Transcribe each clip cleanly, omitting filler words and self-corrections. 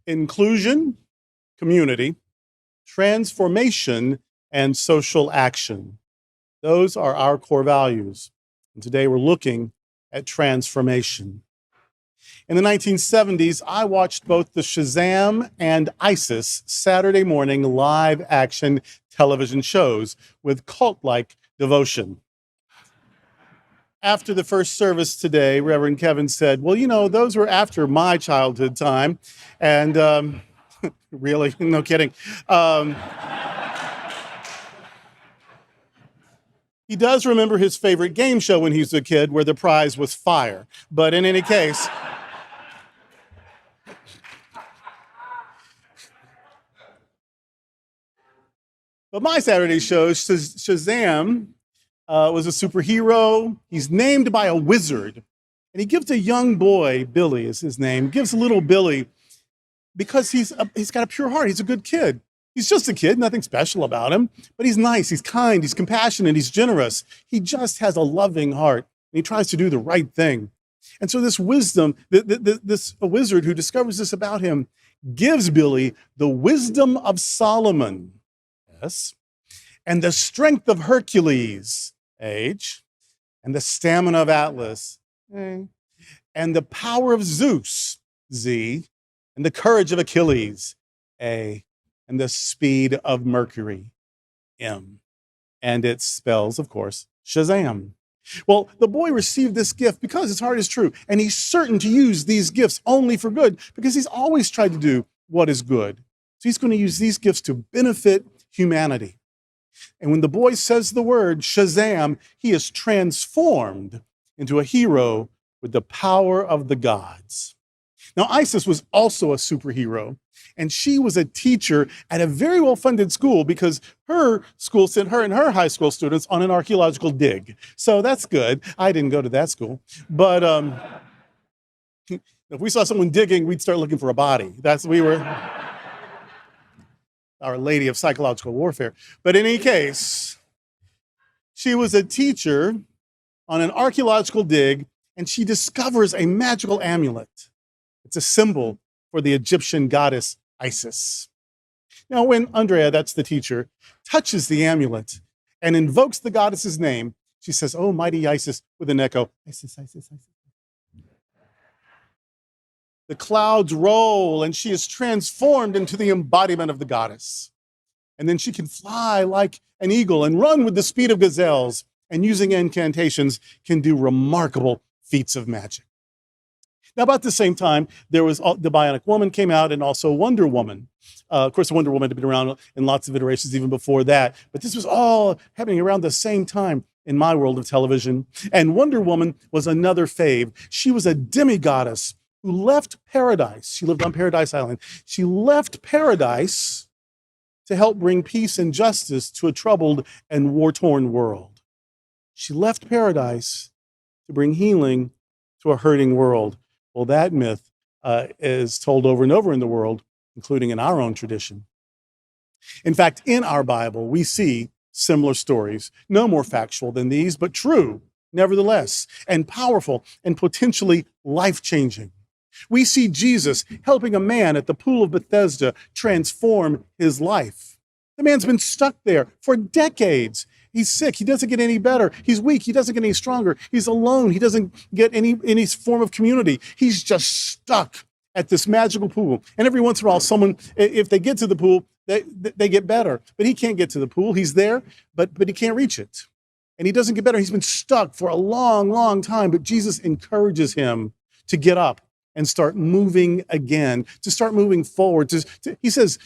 inclusion, community, transformation, and social action. Those are our core values. And today we're looking at transformation. In the 1970s, I watched both the Shazam and ISIS Saturday morning live action television shows with cult-like devotion. After the first service today, Reverend Kevin said, well, you know, those were after my childhood time. And really, no kidding. He does remember his favorite game show when he was a kid where the prize was fire. But in any case, but my Saturday show, Shazam, was a superhero. He's named by a wizard. And he gives a young boy, Billy is his name, gives little Billy, because he's got a pure heart. He's a good kid. He's just a kid, nothing special about him. But he's nice, he's kind, he's compassionate, he's generous. He just has a loving heart. And he tries to do the right thing. And so this wisdom, this wizard who discovers this about him, gives Billy the wisdom of Solomon, yes, and the strength of Hercules, H, and the stamina of Atlas, A, and the power of Zeus, Z, and the courage of Achilles, A, and the speed of Mercury, M. And it spells, of course, Shazam. Well, the boy received this gift because his heart is true, and he's certain to use these gifts only for good because he's always tried to do what is good. So he's going to use these gifts to benefit humanity. And when the boy says the word Shazam, he is transformed into a hero with the power of the gods. Now, Isis was also a superhero, and she was a teacher at a very well-funded school because her school sent her and her high school students on an archaeological dig. So that's good. I didn't go to that school. But if we saw someone digging, we'd start looking for a body. We were Our Lady of Psychological Warfare. But in any case, she was a teacher on an archaeological dig, and she discovers a magical amulet. It's a symbol for the Egyptian goddess Isis. Now, when Andrea, that's the teacher, touches the amulet and invokes the goddess's name, she says, "Oh, mighty Isis," with an echo, "Isis, Isis, Isis." The clouds roll, and she is transformed into the embodiment of the goddess. And then she can fly like an eagle and run with the speed of gazelles, and using incantations can do remarkable feats of magic. Now, about the same time, there was the Bionic Woman came out, and also Wonder Woman. Of course, Wonder Woman had been around in lots of iterations even before that, but this was all happening around the same time in my world of television. And Wonder Woman was another fave. She was a demigoddess who left paradise. She lived on Paradise Island. She left paradise to help bring peace and justice to a troubled and war-torn world. She left paradise to bring healing to a hurting world. Well, that myth is told over and over in the world, including in our own tradition. In fact, in our Bible, we see similar stories, no more factual than these, but true, nevertheless, and powerful and potentially life-changing. We see Jesus helping a man at the pool of Bethesda transform his life. The man's been stuck there for decades. He's sick. He doesn't get any better. He's weak. He doesn't get any stronger. He's alone. He doesn't get any form of community. He's just stuck at this magical pool. And every once in a while, someone, if they get to the pool, they get better. But he can't get to the pool. He's there, but he can't reach it. And he doesn't get better. He's been stuck for a long, long time. But Jesus encourages him to get up and start moving again, to start moving forward. He says,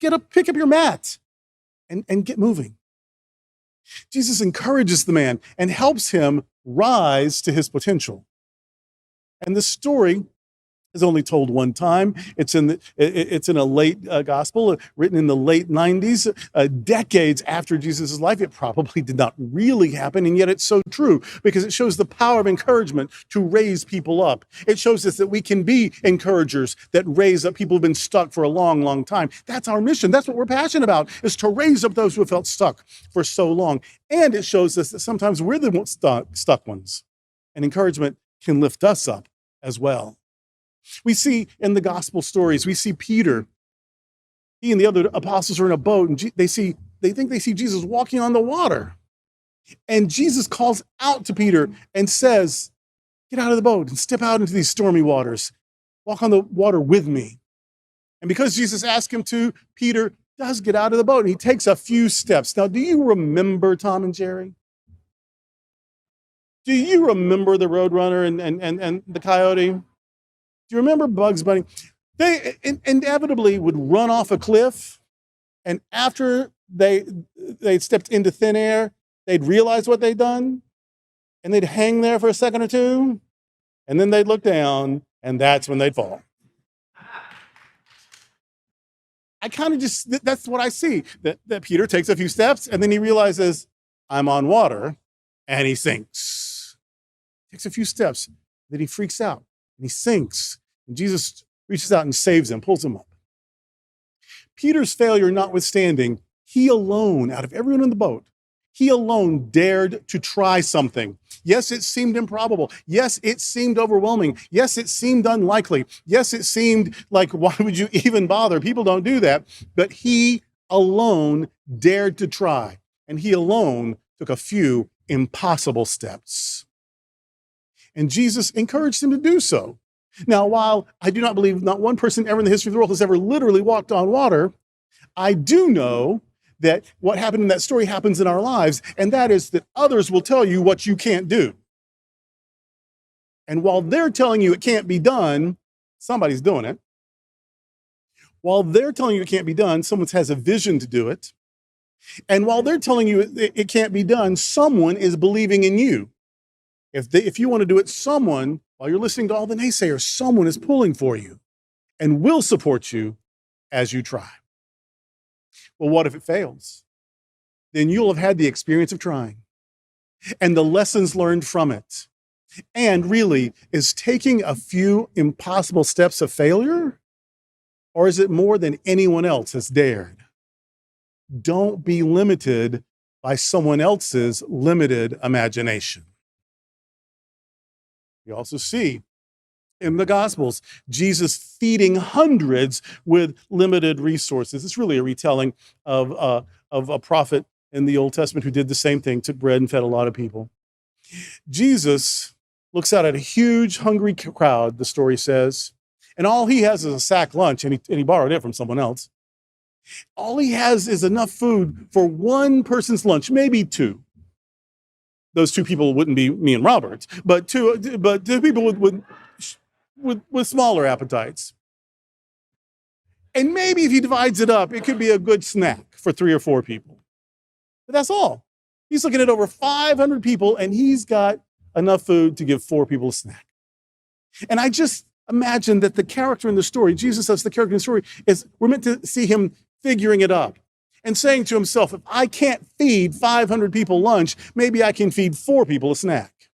get up, pick up your mat and get moving. Jesus encourages the man and helps him rise to his potential. And the story is only told one time. It's in a late gospel written in the late 90s, decades after Jesus' life. It probably did not really happen, and yet it's so true because it shows the power of encouragement to raise people up. It shows us that we can be encouragers that raise up people who've been stuck for a long, long time. That's our mission. That's what we're passionate about, is to raise up those who have felt stuck for so long. And it shows us that sometimes we're the stuck ones, and encouragement can lift us up as well. We see in the gospel stories, we see Peter. He and the other apostles are in a boat, and they think they see Jesus walking on the water. And Jesus calls out to Peter and says, get out of the boat and step out into these stormy waters. Walk on the water with me. And because Jesus asked him to, Peter does get out of the boat, and he takes a few steps. Now, do you remember Tom and Jerry? Do you remember the Roadrunner and the Coyote? Do you remember Bugs Bunny? They inevitably would run off a cliff, and after they stepped into thin air, they'd realize what they'd done, and they'd hang there for a second or two, and then they'd look down, and that's when they'd fall. I kind of that's what I see, that Peter takes a few steps, and then he realizes, I'm on water, and he sinks. Takes a few steps, then he freaks out, and he sinks, and Jesus reaches out and saves him, pulls him up. Peter's failure notwithstanding, he alone, out of everyone in the boat, he alone dared to try something. Yes, it seemed improbable. Yes, it seemed overwhelming. Yes, it seemed unlikely. Yes, it seemed like, why would you even bother? People don't do that. But he alone dared to try. And he alone took a few impossible steps. And Jesus encouraged him to do so. Now, while I do not believe not one person ever in the history of the world has ever literally walked on water, I do know that what happened in that story happens in our lives, and that is that others will tell you what you can't do. And while they're telling you it can't be done, somebody's doing it. While they're telling you it can't be done, someone has a vision to do it. And while they're telling you it can't be done, someone is believing in you. If you want to do it, someone, while you're listening to all the naysayers, someone is pulling for you and will support you as you try. Well, what if it fails? Then you'll have had the experience of trying and the lessons learned from it. And really, is taking a few impossible steps a failure? Or is it more than anyone else has dared? Don't be limited by someone else's limited imagination. You also see in the Gospels, Jesus feeding hundreds with limited resources. It's really a retelling of a prophet in the Old Testament who did the same thing, took bread and fed a lot of people. Jesus looks out at a huge, hungry crowd, the story says, and all he has is a sack lunch, and he borrowed it from someone else. All he has is enough food for one person's lunch, maybe two. Those two people wouldn't be me and Robert, but two people with smaller appetites. And maybe if he divides it up, it could be a good snack for 3 or 4 people. But that's all. He's looking at over 500 people, and he's got enough food to give 4 people a snack. And I just imagine that the character in the story, Jesus as the character in the story, is we're meant to see him figuring it up and saying to himself, if I can't feed 500 people lunch, maybe I can feed 4 people a snack.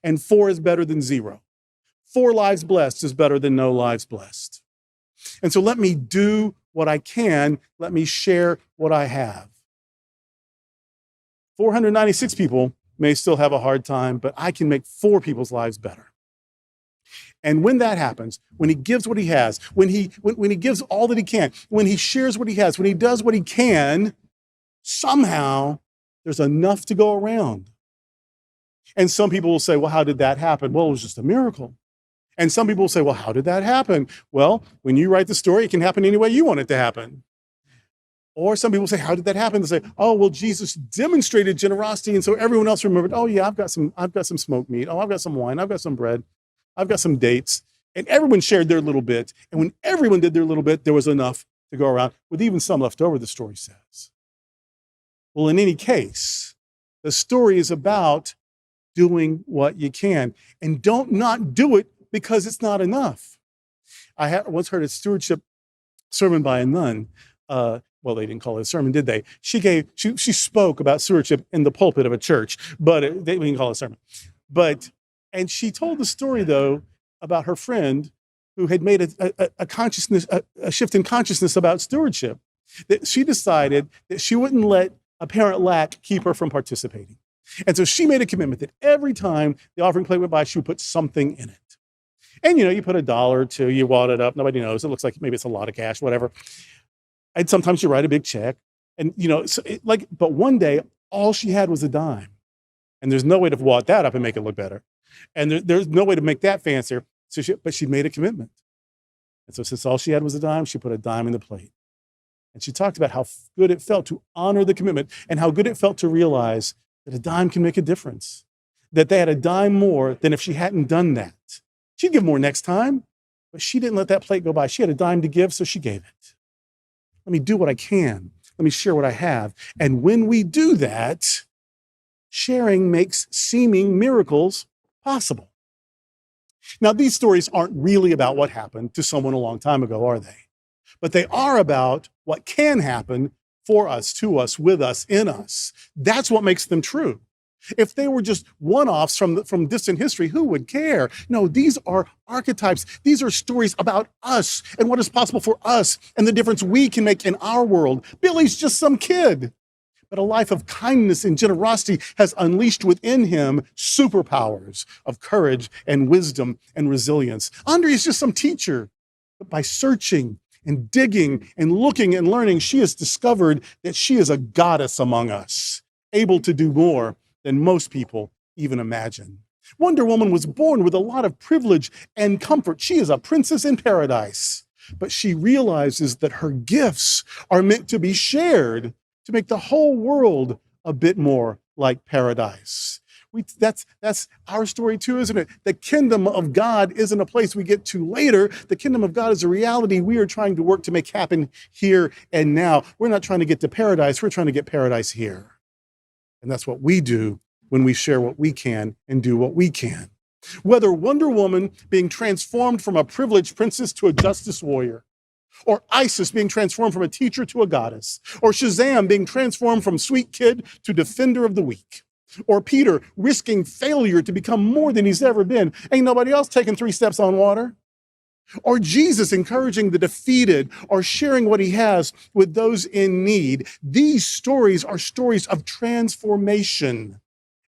And 4 is better than 0. 4 lives blessed is better than no lives blessed. And so let me do what I can. Let me share what I have. 496 people may still have a hard time, but I can make 4 people's lives better. And when that happens, when he gives what he has, when he gives all that he can, when he shares what he has, when he does what he can, somehow there's enough to go around. And some people will say, well, how did that happen? Well, it was just a miracle. And some people will say, well, how did that happen? Well, when you write the story, it can happen any way you want it to happen. Or some people say, how did that happen? They say, oh, well, Jesus demonstrated generosity, and so everyone else remembered, oh yeah, I've got some smoked meat. Oh, I've got some wine. I've got some bread. I've got some dates. And everyone shared their little bit. And when everyone did their little bit, there was enough to go around, with even some left over, the story says. Well, in any case, the story is about doing what you can. And don't not do it because it's not enough. I once heard a stewardship sermon by a nun. Well, they didn't call it a sermon, did they? She spoke about stewardship in the pulpit of a church, but they didn't call it a sermon. And she told the story, though, about her friend who had made a shift in consciousness about stewardship. That she decided that she wouldn't let apparent lack keep her from participating. And so she made a commitment that every time the offering plate went by, she would put something in it. And, you put $1 or $2, you wad it up. Nobody knows. It looks like maybe it's a lot of cash, whatever. And sometimes you write a big check. And, but one day, all she had was a dime. And there's no way to wad that up and make it look better. And there's no way to make that fancier. But she made a commitment. And so since all she had was a dime, she put a dime in the plate. And she talked about how good it felt to honor the commitment and how good it felt to realize that a dime can make a difference, that they had a dime more than if she hadn't done that. She'd give more next time, but she didn't let that plate go by. She had a dime to give, so she gave it. Let me do what I can. Let me share what I have. And when we do that, sharing makes seeming miracles possible. Now, these stories aren't really about what happened to someone a long time ago, are they? But they are about what can happen for us, to us, with us, in us. That's what makes them true. If they were just one-offs from distant history, who would care? No, these are archetypes. These are stories about us and what is possible for us and the difference we can make in our world. Billy's just some kid, but a life of kindness and generosity has unleashed within him superpowers of courage and wisdom and resilience. Andre is just some teacher, but by searching and digging and looking and learning, she has discovered that she is a goddess among us, able to do more than most people even imagine. Wonder Woman was born with a lot of privilege and comfort. She is a princess in paradise, but she realizes that her gifts are meant to be shared to make the whole world a bit more like paradise. That's our story too, isn't it? The kingdom of God isn't a place we get to later. The kingdom of God is a reality we are trying to work to make happen here and now. We're not trying to get to paradise. We're trying to get paradise here. And that's what we do when we share what we can and do what we can. Whether Wonder Woman being transformed from a privileged princess to a justice warrior, or Isis being transformed from a teacher to a goddess, or Shazam being transformed from sweet kid to defender of the weak, or Peter risking failure to become more than he's ever been. Ain't nobody else taking 3 steps on water. Or Jesus encouraging the defeated or sharing what he has with those in need. These stories are stories of transformation.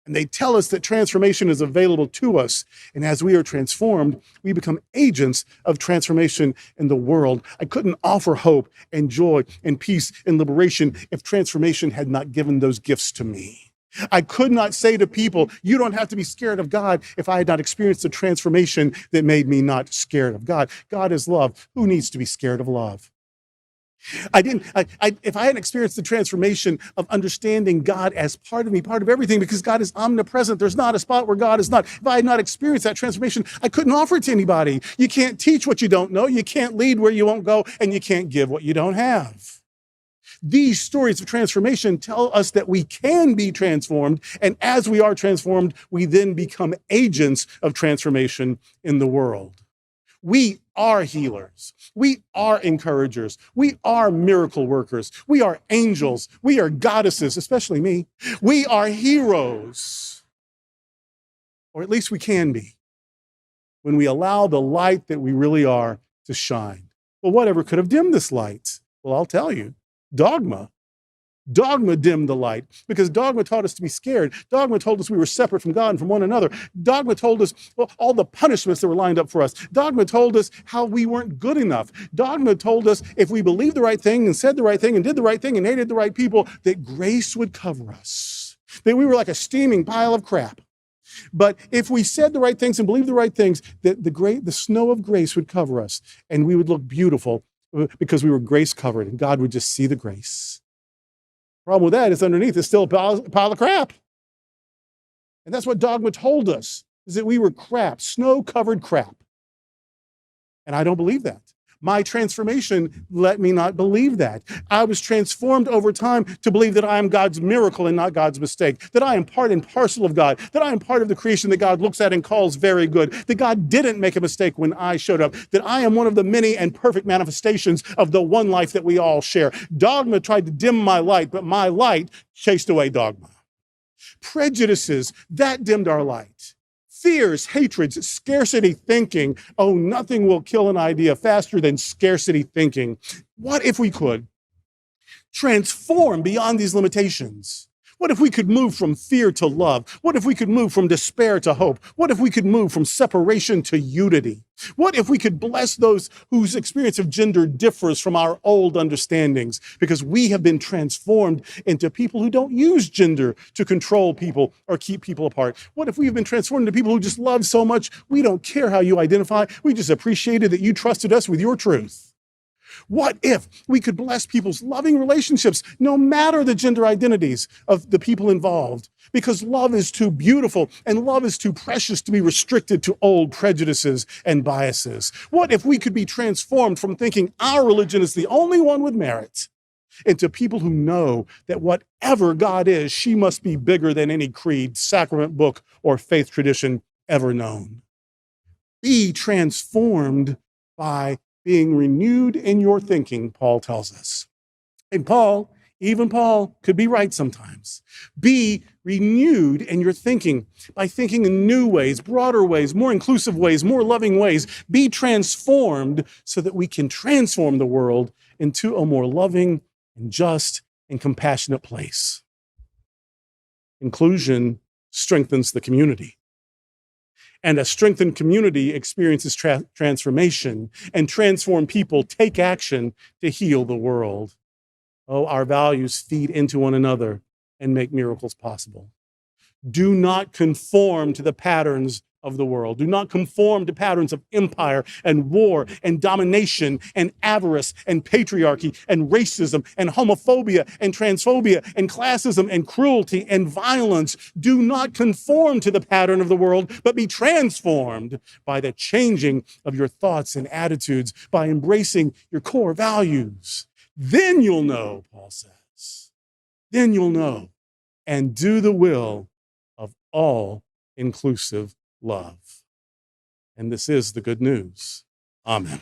And they tell us that transformation is available to us. And as we are transformed, we become agents of transformation in the world. I couldn't offer hope and joy and peace and liberation if transformation had not given those gifts to me. I could not say to people, you don't have to be scared of God if I had not experienced the transformation that made me not scared of God. God is love. Who needs to be scared of love? If I hadn't experienced the transformation of understanding God as part of me, part of everything, because God is omnipresent, there's not a spot where God is not. If I had not experienced that transformation, I couldn't offer it to anybody. You can't teach what you don't know. You can't lead where you won't go, and you can't give what you don't have. These stories of transformation tell us that we can be transformed, and as we are transformed, we then become agents of transformation in the world. We are healers. We are encouragers. We are miracle workers. We are angels. We are goddesses, especially me. We are heroes, or at least we can be, when we allow the light that we really are to shine. Well, whatever could have dimmed this light? Well, I'll tell you. Dogma. Dogma dimmed the light because Dogma taught us to be scared. Dogma told us we were separate from God and from one another. Dogma told us all the punishments that were lined up for us. Dogma told us how we weren't good enough. Dogma told us if we believed the right thing and said the right thing and did the right thing and hated the right people, that grace would cover us, that we were like a steaming pile of crap. But if we said the right things and believed the right things, that the snow of grace would cover us and we would look beautiful because we were grace covered and God would just see the grace. Problem with that is underneath is still a pile of crap. And that's what Dogma told us, is that we were crap, snow-covered crap. And I don't believe that. My transformation let me not believe that. I was transformed over time to believe that I am God's miracle and not God's mistake, that I am part and parcel of God, that I am part of the creation that God looks at and calls very good, that God didn't make a mistake when I showed up, that I am one of the many and perfect manifestations of the one life that we all share. Dogma tried to dim my light, but my light chased away dogma. Prejudices, that dimmed our light. Fears, hatreds, scarcity thinking. Oh, nothing will kill an idea faster than scarcity thinking. What if we could transform beyond these limitations? What if we could move from fear to love? What if we could move from despair to hope? What if we could move from separation to unity? What if we could bless those whose experience of gender differs from our old understandings because we have been transformed into people who don't use gender to control people or keep people apart? What if we've been transformed into people who just love so much, we don't care how you identify, we just appreciated that you trusted us with your truth? What if we could bless people's loving relationships, no matter the gender identities of the people involved? Because love is too beautiful and love is too precious to be restricted to old prejudices and biases. What if we could be transformed from thinking our religion is the only one with merit into people who know that whatever God is, she must be bigger than any creed, sacrament book, or faith tradition ever known? Be transformed by being renewed in your thinking, Paul tells us. And Paul, even Paul, could be right sometimes. Be renewed in your thinking by thinking in new ways, broader ways, more inclusive ways, more loving ways. Be transformed so that we can transform the world into a more loving and just and compassionate place. Inclusion strengthens the community. And a strengthened community experiences transformation, and transformed people take action to heal the world. Oh, our values feed into one another and make miracles possible. Do not conform to the patterns of the world. Do not conform to patterns of empire and war and domination and avarice and patriarchy and racism and homophobia and transphobia and classism and cruelty and violence. Do not conform to the pattern of the world, but be transformed by the changing of your thoughts and attitudes, by embracing your core values. Then you'll know, Paul says, then you'll know and do the will of all inclusive love. And this is the good news. Amen.